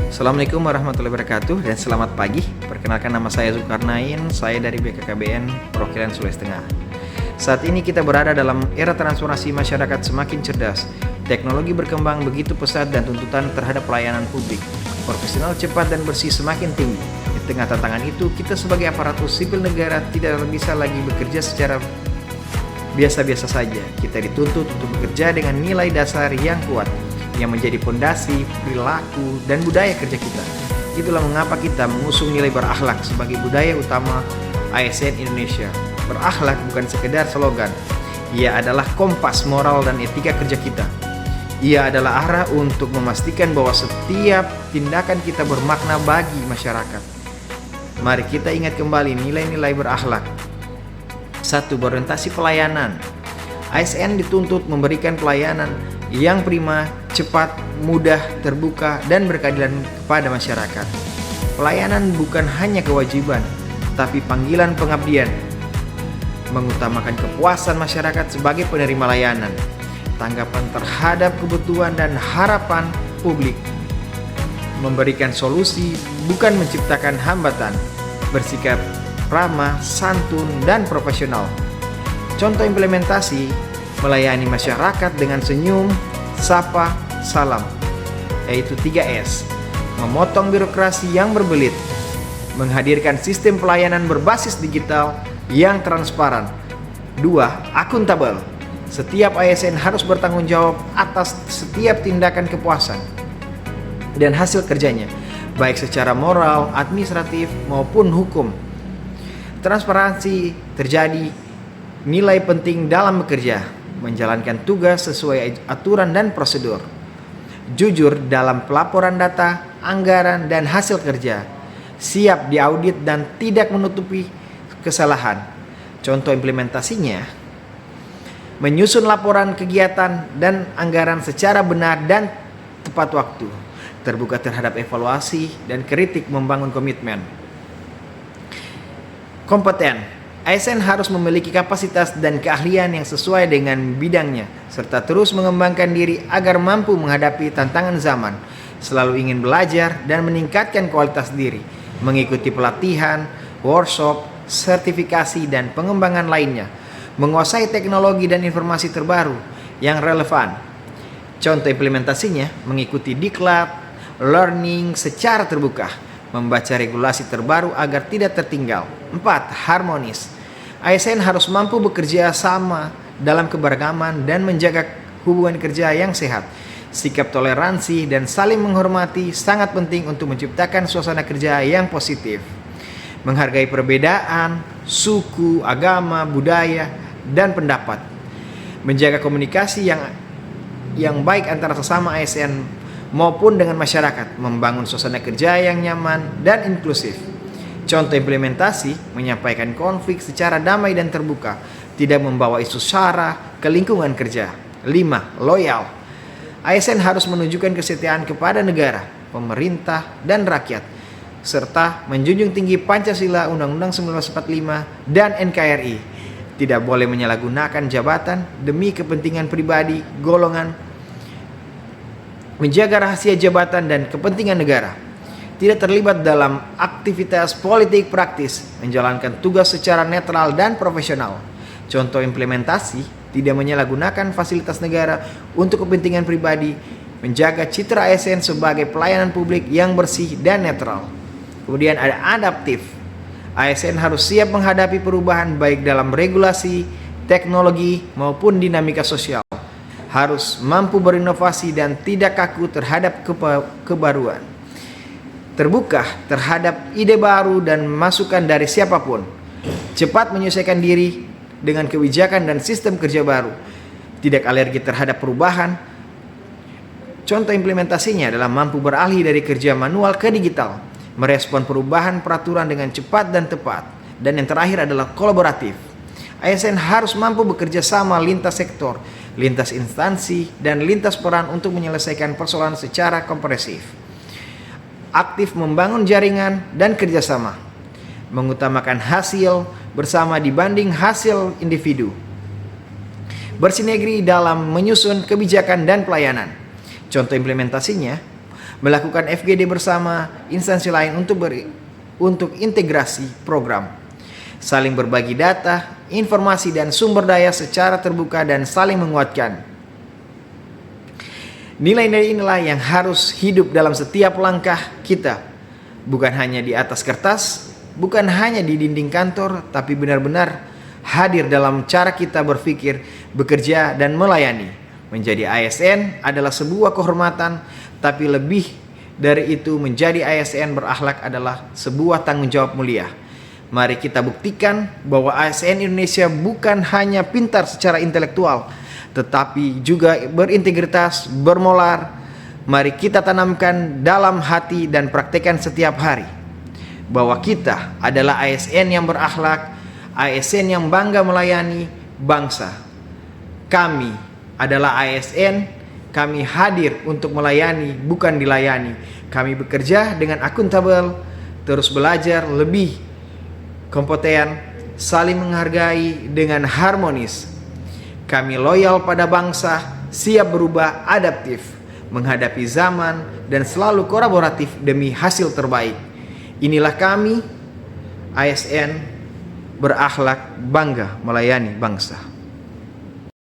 Assalamualaikum warahmatullahi wabarakatuh dan selamat pagi. Perkenalkan, nama saya Zulkarnain, saya dari BKKBN Perwakilan Sulawesi Tengah. Saat ini kita berada dalam era transformasi masyarakat semakin cerdas. Teknologi berkembang begitu pesat dan tuntutan terhadap pelayanan publik profesional, cepat dan bersih semakin tinggi. Di tengah tantangan itu, kita sebagai aparatur sipil negara tidak bisa lagi bekerja secara biasa-biasa saja. Kita dituntut untuk bekerja dengan nilai dasar yang kuat, yang menjadi fondasi, perilaku, dan budaya kerja kita. Itulah mengapa kita mengusung nilai berakhlak sebagai budaya utama ASN Indonesia. Berakhlak bukan sekedar slogan, ia adalah kompas moral dan etika kerja kita. Ia adalah arah untuk memastikan bahwa setiap tindakan kita bermakna bagi masyarakat. Mari kita ingat kembali nilai-nilai berakhlak. 1. Berorientasi pelayanan. ASN dituntut memberikan pelayanan yang prima, cepat, mudah, terbuka, dan berkeadilan kepada masyarakat. Pelayanan bukan hanya kewajiban, tapi panggilan pengabdian. Mengutamakan kepuasan masyarakat sebagai penerima layanan, tanggapan terhadap kebutuhan dan harapan publik, memberikan solusi bukan menciptakan hambatan, bersikap ramah, santun, dan profesional. Contoh implementasi: melayani masyarakat dengan senyum, sapa, salam, yaitu 3S. Memotong birokrasi yang berbelit, menghadirkan sistem pelayanan berbasis digital yang transparan. 2. Akuntabel. Setiap ASN harus bertanggung jawab atas setiap tindakan kepuasan dan hasil kerjanya, baik secara moral, administratif, maupun hukum. Transparansi terjadi nilai penting dalam bekerja, menjalankan tugas sesuai aturan dan prosedur. Jujur dalam pelaporan data, anggaran, dan hasil kerja. Siap diaudit dan tidak menutupi kesalahan. Contoh implementasinya: menyusun laporan kegiatan dan anggaran secara benar dan tepat waktu, terbuka terhadap evaluasi dan kritik, membangun komitmen. Kompeten. ASN harus memiliki kapasitas dan keahlian yang sesuai dengan bidangnya, serta terus mengembangkan diri agar mampu menghadapi tantangan zaman. Selalu ingin belajar dan meningkatkan kualitas diri, mengikuti pelatihan, workshop, sertifikasi, dan pengembangan lainnya. Menguasai teknologi dan informasi terbaru yang relevan. Contoh implementasinya: mengikuti diklat, learning secara terbuka, membaca regulasi terbaru agar tidak tertinggal. 4. Harmonis. ASN harus mampu bekerja sama dalam keberagaman dan menjaga hubungan kerja yang sehat. Sikap toleransi dan saling menghormati sangat penting untuk menciptakan suasana kerja yang positif. Menghargai perbedaan suku, agama, budaya, dan pendapat. Menjaga komunikasi yang baik antara sesama ASN maupun dengan masyarakat, membangun suasana kerja yang nyaman dan inklusif. Contoh implementasi: menyampaikan konflik secara damai dan terbuka, tidak membawa isu sara ke lingkungan kerja. 5. Loyal. ASN harus menunjukkan kesetiaan kepada negara, pemerintah, dan rakyat, serta menjunjung tinggi Pancasila, Undang-Undang 1945, dan NKRI. Tidak boleh menyalahgunakan jabatan demi kepentingan pribadi, golongan, menjaga rahasia jabatan dan kepentingan negara. Tidak terlibat dalam aktivitas politik praktis, menjalankan tugas secara netral dan profesional. Contoh implementasi: tidak menyalahgunakan fasilitas negara untuk kepentingan pribadi, menjaga citra ASN sebagai pelayanan publik yang bersih dan netral. Kemudian ada adaptif. ASN harus siap menghadapi perubahan baik dalam regulasi, teknologi, maupun dinamika sosial. Harus mampu berinovasi dan tidak kaku terhadap kebaruan. Terbuka terhadap ide baru dan masukan dari siapapun. Cepat menyesuaikan diri dengan kebijakan dan sistem kerja baru. Tidak alergi terhadap perubahan. Contoh implementasinya adalah mampu beralih dari kerja manual ke digital, merespon perubahan peraturan dengan cepat dan tepat. Dan yang terakhir adalah kolaboratif. ASN harus mampu bekerja sama lintas sektor, lintas instansi, dan lintas peran untuk menyelesaikan persoalan secara komprehensif. Aktif membangun jaringan dan kerjasama, mengutamakan hasil bersama dibanding hasil individu. Bersinergi dalam menyusun kebijakan dan pelayanan. Contoh implementasinya: melakukan FGD bersama instansi lain untuk integrasi program, saling berbagi data, informasi dan sumber daya secara terbuka dan saling menguatkan. Nilai-nilai inilah yang harus hidup dalam setiap langkah kita, bukan hanya di atas kertas, bukan hanya di dinding kantor, tapi benar-benar hadir dalam cara kita berpikir, bekerja, dan melayani. Menjadi ASN adalah sebuah kehormatan, tapi lebih dari itu menjadi ASN berakhlak adalah sebuah tanggung jawab mulia. Mari kita buktikan bahwa ASN Indonesia bukan hanya pintar secara intelektual, tetapi juga berintegritas, bermoral. Mari kita tanamkan dalam hati dan praktekkan setiap hari bahwa kita adalah ASN yang berakhlak, ASN yang bangga melayani bangsa. Kami adalah ASN, kami hadir untuk melayani, bukan dilayani. Kami bekerja dengan akuntabel, terus belajar lebih kompeten, saling menghargai dengan harmonis. Kami loyal pada bangsa, siap berubah, adaptif, menghadapi zaman, dan selalu kolaboratif demi hasil terbaik. Inilah kami, ASN berakhlak, bangga melayani bangsa.